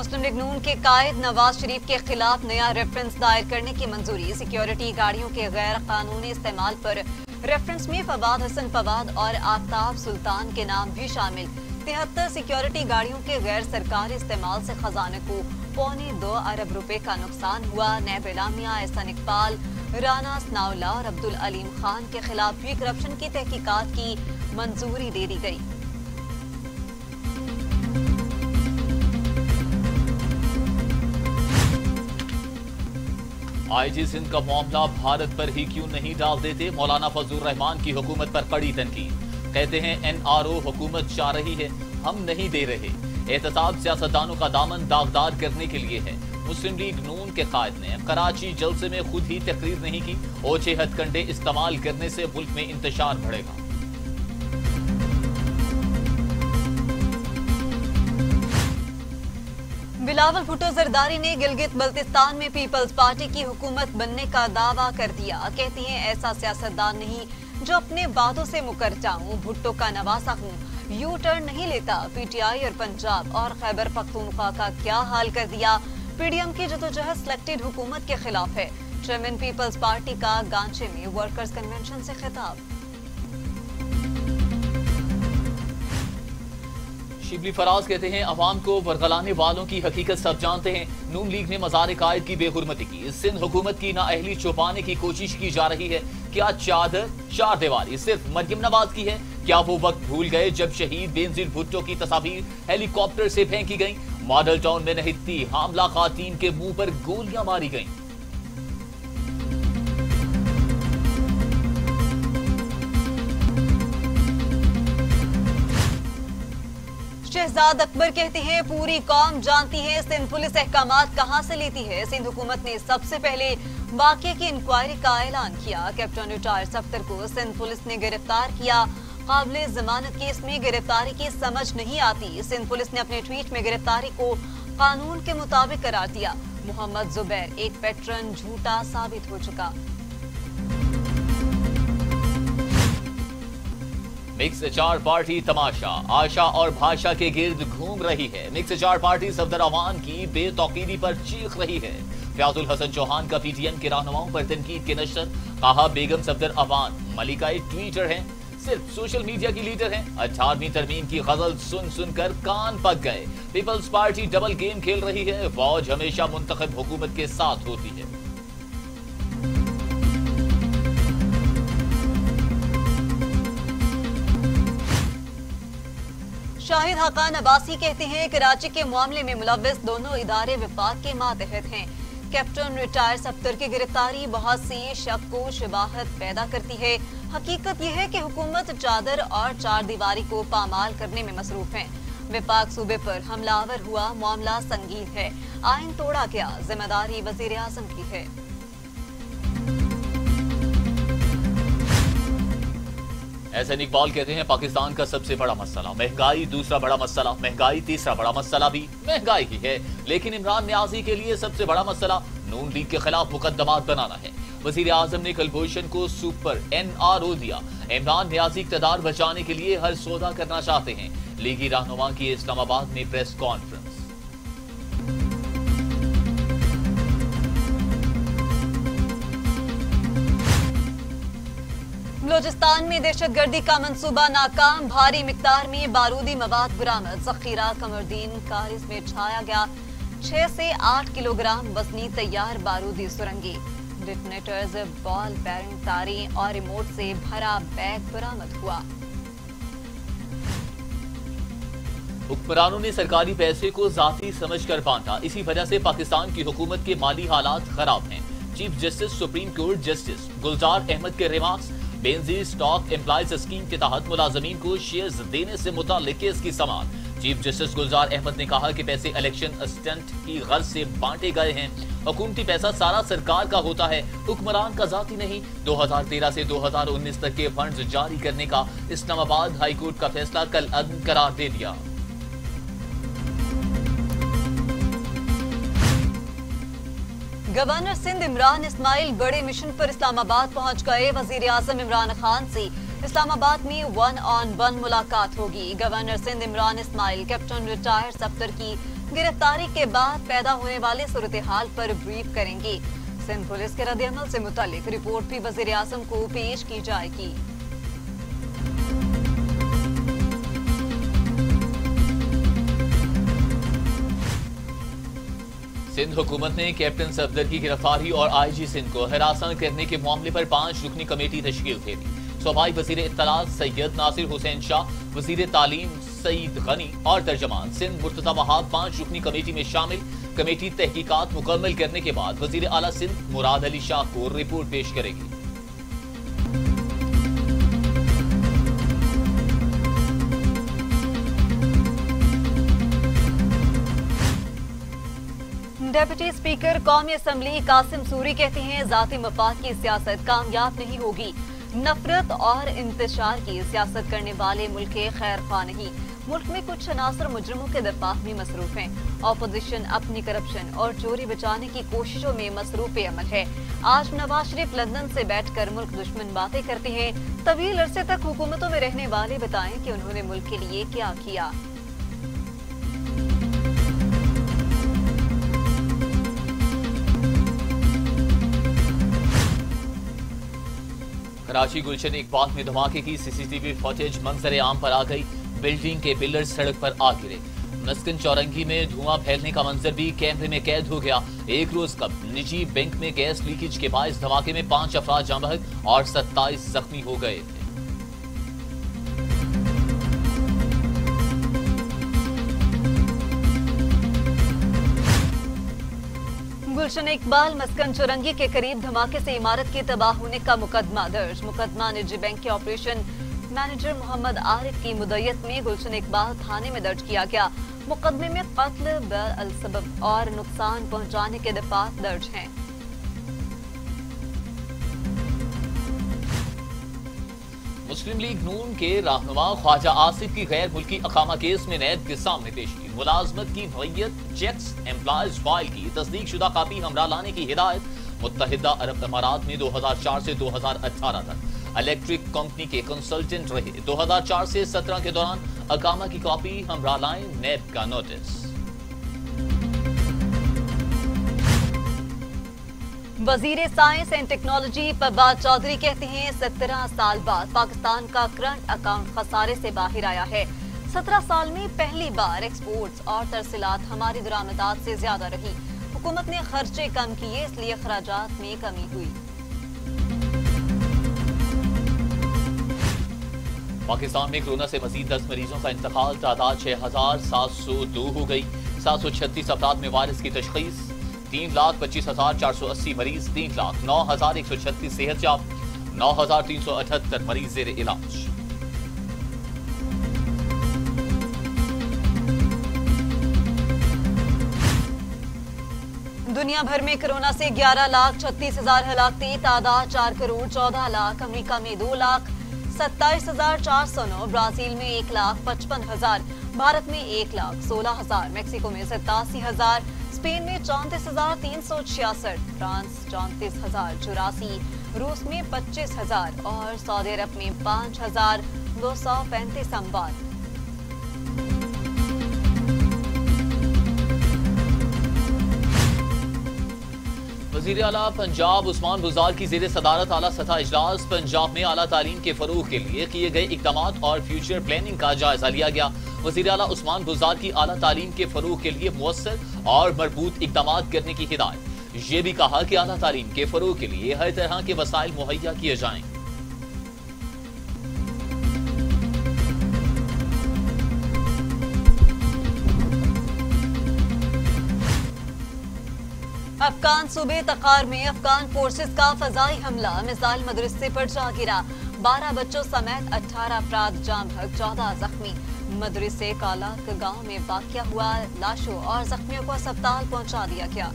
मुस्लिम league नून के कायद नवाज शरीफ के खिलाफ नया रेफरेंस दायर करने की मंजूरी। सिक्योरिटी गाड़ियों के गैर कानूनी इस्तेमाल पर रेफरेंस में फवाद हसन फवाद और आफ्ताब सुल्तान के नाम भी शामिल। 73 सिक्योरिटी गाड़ियों के गैर सरकारी इस्तेमाल से खजाने को $2.25 अरब रुपए का नुकसान हुआ। नैब इलामिया एहसन इकबाल, राना सनाउल्ला और अब्दुल अलीम खान के खिलाफ भी करप्शन की तहकीकात की मंजूरी दे दी गई। आईजी सिंध का मामला भारत पर ही क्यों नहीं डाल देते? मौलाना फजलुर रहमान की हुकूमत पर कड़ी तनकीद। कहते हैं एनआरओ हुकूमत चाह रही है, हम नहीं दे रहे। एहतसाब सियासतदानों का दामन दागदार करने के लिए है। मुस्लिम लीग नून के कायद ने कराची जलसे में खुद ही तकरीर नहीं की। ओछे हथकंडे इस्तेमाल करने से मुल्क में इंतशार बढ़ेगा। बिलावल भुट्टो जरदारी ने गिलगित बल्तिस्तान में पीपल्स पार्टी की हुकूमत बनने का दावा कर दिया। कहती हैं ऐसा सियासतदान नहीं जो अपने वादों से मुकर जाऊं। भुट्टो का नवासा हूं, यू टर्न नहीं लेता। पीटीआई और पंजाब और खैबर पख्तूनख्वा का क्या हाल कर दिया। पीडीएम की जदोजहद सिलेक्टेड हुकूमत के खिलाफ है। चेयरमैन पीपल्स पार्टी का गांचे में वर्कर्स कन्वेंशन से खिताब। शिबली फराज कहते हैं अवाम को वरगलाने वालों की हकीकत सब जानते हैं। नून लीग ने मज़ार कायद की बेहुरमती की। सिंध हुकूमत की नाअहली छुपाने की कोशिश की जा रही है। क्या चादर चार दीवारी सिर्फ मरियम नवाज की है? क्या वो वक्त भूल गए जब शहीद बेनजीर भुट्टो की तस्वीर हेलीकॉप्टर से फेंकी गई? मॉडल टाउन में निहत्ती हामला खातीन के मुंह पर गोलियां मारी गईं। शहजाद अकबर कहते हैं पूरी कौम जानती है सिंध पुलिस अहकामात कहां से लेती है। सिंध हुकूमत ने सबसे पहले वाकये की इंक्वायरी का ऐलान किया। कैप्टन रिटायर सफ्तर को सिंध पुलिस ने गिरफ्तार किया। काबिले जमानत केस में गिरफ्तारी की समझ नहीं आती। सिंध पुलिस ने अपने ट्वीट में गिरफ्तारी को कानून के मुताबिक करार दिया। मोहम्मद जुबैर एक पैटर्न झूठा साबित हो चुका। मिक्स एचआर पार्टी तमाशा आशा और भाषा के गिर्द घूम रही है। मिक्स एचआर पार्टी सफदर अवान की बेतौकीदी पर चीख रही है। फयाजुल हसन चौहान का पीटीएम के रहनुमाओं पर तनकीद के नशर। कहा बेगम सफदर अवान मलिका ट्वीटर हैं, सिर्फ सोशल मीडिया की लीडर हैं। 18वीं तरमीम की गजल सुन सुनकर कान पक गए। पीपल्स पार्टी डबल गेम खेल रही है। फौज हमेशा मुंतखब हुकूमत के साथ होती है। शाहिद हकान अब्बासी कहते हैं कराची के मामले में मुलव्विस दोनों इदारे विफाक के मातहत हैं। कैप्टन रिटायर सफ्तर की गिरफ्तारी बहुत सी शक को शबाहत पैदा करती है। हकीकत यह है कि हुकूमत चादर और चार दीवारी को पामाल करने में मसरूफ है। विफाक सूबे पर हमलावर हुआ, मामला संगीन है। आइन तोड़ा गया, जिम्मेदारी वजीर आजम की है। एहसन इकबाल कहते हैं पाकिस्तान का सबसे बड़ा मसला महंगाई, दूसरा बड़ा मसला महंगाई, तीसरा बड़ा मसला भी महंगाई ही है। लेकिन इमरान न्याजी के लिए सबसे बड़ा मसला नून लीग के खिलाफ मुकदमात बनाना है। वजीर आजम ने कलभूषण को सुपर एनआरओ दिया। इमरान न्याजी इक़्तिदार बचाने के लिए हर सौदा करना चाहते हैं। लीगी रहनुमा की इस्लामाबाद में प्रेस कॉन्फ्रेंस। बलोचिस्तान में दहशतगर्दी का मंसूबा नाकाम। भारी मिकदार में बारूदी मवाद बरामद। जखीरा कमरदीन कारिस में छाया गया। 6 से 8 किलोग्राम वजनी तैयार बारूदी सुरंगी। डिटोनेटर्स, बॉल बेरिंग तारें और रिमोट से भरा बैग बरामद हुआ। हुक्मरानों ने सरकारी पैसे को जाती समझकर बांटा। इसी वजह से पाकिस्तान की हुकूमत के माली हालात खराब हैं। Chief justice supreme court justice Gulzar Ahmed के remarks. Benazir stock employees scheme के तहत मुलाजमीन को शेयर्स देने से मुताल्लिक केस की समाअत। चीफ जस्टिस गुलजार अहमद ने कहा कि पैसे इलेक्शन स्टंट की गर्ज से बांटे गए हैं। हुकूमती पैसा सारा सरकार का होता है, हुक्मरान का जाती नहीं। 2013 से 2019 तक के फंड्स जारी करने का इस्लामाबाद हाई कोर्ट का फैसला कल अदम करार दे दिया। गवर्नर सिंध इमरान इस्माइल बड़े मिशन पर इस्लामाबाद पहुंच गए। वजीर आजम इमरान खान से इस्लामाबाद में 1-on-1 मुलाकात होगी। Governor Sindh Imran Ismail captain retired Safdar की गिरफ्तारी के बाद पैदा होने वाले सूरत हाल पर ब्रीफ करेंगी। सिंध पुलिस के रद्द-ए-अमल से मुतालिक रिपोर्ट भी वजीर आजम को पेश की जाएगी। सिंध हुकूमत ने कैप्टन सफदर की गिरफ्तारी और आईजी सिंध को हिरासत करने के मामले पर 5 रुकनी कमेटी तश्कील दे दी। सूबाई वजीर इत्तलात सैयद नासिर हुसैन शाह, वजीर तालीम सईद गनी और तर्जमान सिंध मुर्तजा वहाब 5 रुकनी कमेटी में शामिल। कमेटी तहकीकात मुकम्मल करने के बाद वजीर आला सिंध मुराद अली शाह को रिपोर्ट पेश करेगी। डेप्यूटी स्पीकर कौमी असम्बली कासिम सूरी कहते हैं जाती मफाद की सियासत कामयाब नहीं होगी। नफरत और इंतशार की सियासत करने वाले मुल्क के खैर ख्वाह नहीं। मुल्क में कुछ अनासर मुजरिमों के दफा में मसरूफ हैं। ऑपोजिशन अपनी करप्शन और चोरी बचाने की कोशिशों में मसरूफ अमल है। आज नवाज शरीफ लंदन से बैठकर मुल्क दुश्मन बातें करते हैं। तवील अरसे तक हुकूमतों में रहने वाले बताएं कि उन्होंने मुल्क के लिए क्या किया। कराची गुलशन इकबाल में धमाके की सीसीटीवी फुटेज मंजर आम पर आ गई। बिल्डिंग के पिलर सड़क पर आ गिरे। मस्किन चौरंगी में धुआं फैलने का मंजर भी कैमरे में कैद हो गया। एक रोज कब निजी बैंक में गैस लीकेज के बायस धमाके में 5 अफराद जाँ बहक और 27 जख्मी हो गए थे। गुलशन इकबाल मस्कन चौरंगी के करीब धमाके से इमारत के तबाह होने का मुकदमा दर्ज। मुकदमा निजी बैंक के ऑपरेशन मैनेजर मोहम्मद आरिफ की मुद्दत में गुलशन इकबाल थाने में दर्ज किया गया। मुकदमे में कत्ल, बेअल-सबब और नुकसान पहुंचाने के दफात दर्ज हैं। मुस्लिम लीग नून के रहनुमा ख्वाजा आसिफ की गैर मुल्की अकामा केस में नैब के सामने पेशी। मुलाजमत की नौयत, चेक्स, एम्प्लॉयज फाइल की तस्दीक शुदा कापी हमरा लाने की हिदायत। मुत्तहिदा अरब अमारात में 2004 से 2018 तक इलेक्ट्रिक कंपनी के कंसल्टेंट रहे। 2004 से 17 के दौरान अकामा की कॉपी हमरा लाएं, नैब का नोटिस। वजीर science and technology Fawad Chaudhry कहते हैं 17 साल बाद पाकिस्तान का करंट अकाउंट खसारे से बाहर आया है। 17 साल में पहली बार एक्सपोर्ट्स और तरसीलात हमारी दरामदात से ज्यादा रही। हुकूमत ने खर्चे कम किए, इसलिए खराजात में कमी हुई। पाकिस्तान में कोरोना से मजीद 10 मरीजों का इंतकाल। तादाद 6702 हो गई। 736 अफराद में वायरस की तशखीस। 3,25,480 मरीज। 3,09,136 सेहतयाब। 9,378 मरीज जेर इलाज। दुनिया भर में कोरोना से 11,36,000 हलाकतें। तादाद 4,14,00,000। अमेरिका में 2,27,409। ब्राजील में 1,55,000। भारत में 1,16,000। मेक्सिको में 87,000। स्पेन में 34,366। फ्रांस 34,084। रूस में 25,000 और सऊदी अरब में 5,235 अमवात। वज़ीर आला पंजाब उस्मान बुज़दार की ज़ेर सदारत आला सतह इजलास। पंजाब में आला तालीम के फरोग के लिए किए गए इक़दामात और फ्यूचर प्लानिंग का जायजा लिया गया। वज़ीर आला उस्मान बुज़दार की आला तालीम के फरोग के लिए मुअस्सर और मरबूत इक़दामात करने की हिदायत। ये भी कहा कि आला तालीम के फरोग के लिए हर तरह के वसाइल मुहैया किए जाएं। अफगान सूबे तकार में अफगान फोर्सेस का फजाई हमला। मिसाइल मदरसे पर जा गिरा। 12 बच्चों समेत 18 अफराद जाम बहक, 14 जख्मी। मदरसे काला गांव में वाक़या हुआ। लाशों और जख्मियों को अस्पताल पहुंचा दिया गया।